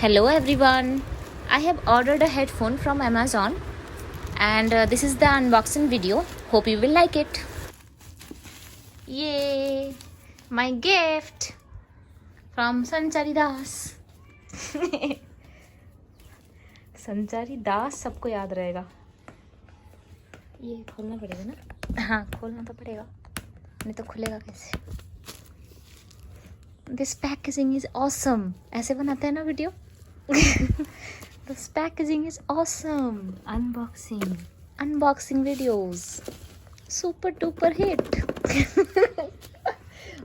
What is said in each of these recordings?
Hello everyone, I have ordered a headphone from Amazon and this is the unboxing video. Hope you will like it. Yay! My gift from संचारी दास. संचारी दास सबको याद रहेगा. ये खोलना पड़ेगा ना? हाँ, खोलना तो पड़ेगा, नहीं तो खुलेगा कैसे? This packaging is awesome. ऐसे बनाते हैं ना video? This packaging is awesome. Unboxing videos. Super duper hit.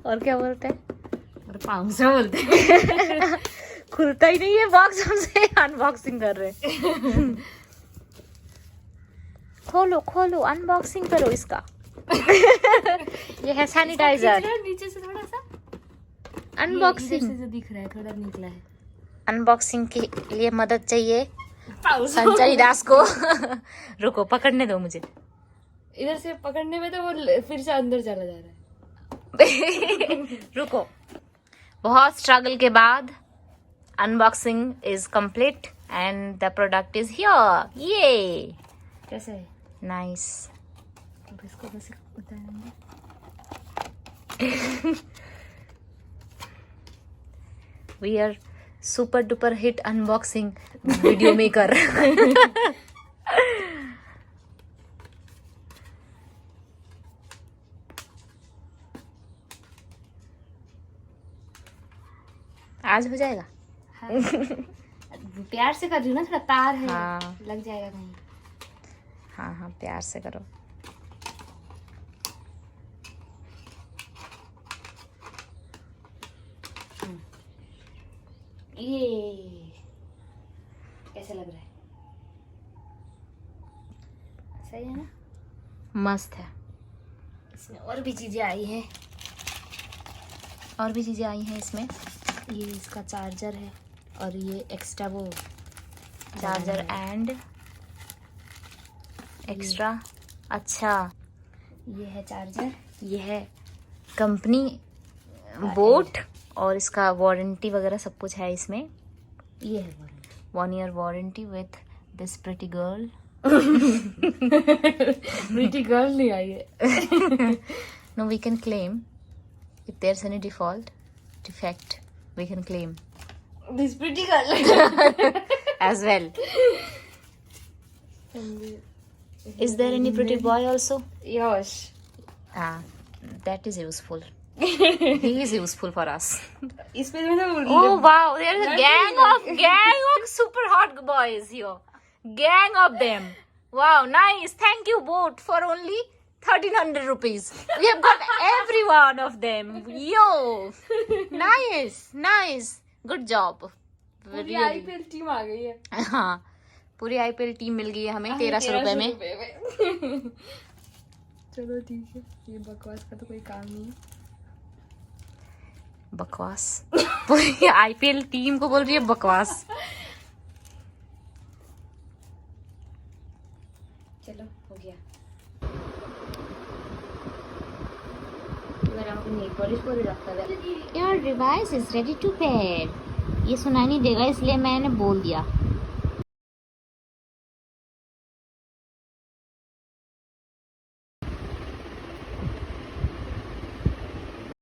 और क्या बोलते हैं? और पाउंसा बोलते हैं. खुलता ही नहीं है बॉक्स, हमसे अनबॉक्सिंग कर रहे हैं. खोलो अनबॉक्सिंग करो इसका. ये है सैनिटाइजर. नीचे से थोड़ा सा अनबॉक्सिंग से जो दिख रहा है थोड़ा निकला है. अनबॉक्सिंग के लिए मदद चाहिए संचारी दास को. रुको, पकड़ने दो मुझे. इधर से पकड़ने में तो वो फिर से अंदर चला जा रहा है. रुको, बहुत स्ट्रगल के बाद unboxing is complete and the product is here. ये कैसे है? नाइस. अब इसको बस उतारेंगे. We are super duper hit unboxing video maker. आज हो जाएगा. हाँ. प्यार से कर रही हूँ ना, थोड़ा तार है. हाँ. लग जाएगा कहीं. हाँ, प्यार से करो. ये कैसे लग रहा है? सही है ना? मस्त है. इसमें और भी चीजें आई हैं. और भी चीजें आई हैं इसमें. ये इसका चार्जर है और ये एक्स्ट्रा वो चार्जर एंड एक्स्ट्रा. अच्छा, ये है चार्जर. ये है कंपनी बोट और इसका वारंटी वगैरह सब कुछ है इसमें. ये है 1 year warranty with this pretty girl. Pretty girl नहीं आई है. No, we can claim if there's any defect we can claim this pretty girl as well. Is there any pretty boy also? Yes. That is useful. He is useful for us. इसमें जो है ना Oh wow, there is a gang of super hot boys here. Gang of them. Wow, nice. Thank you boat for only 1300 rupees. We have got every one of them. Yo, nice. Good job. पूरी IPL team आ गई है. हाँ, पूरी IPL team मिल गई है हमें 1300 रुपए में. चलो ठीक है. ये बकवास का तो कोई काम नहीं है. बकवास. पूरी आईपीएल टीम को बोल रही है बकवास. चलो हो गया. Your device is ready to pair. ये सुनाई नहीं देगा इसलिए मैंने बोल दिया.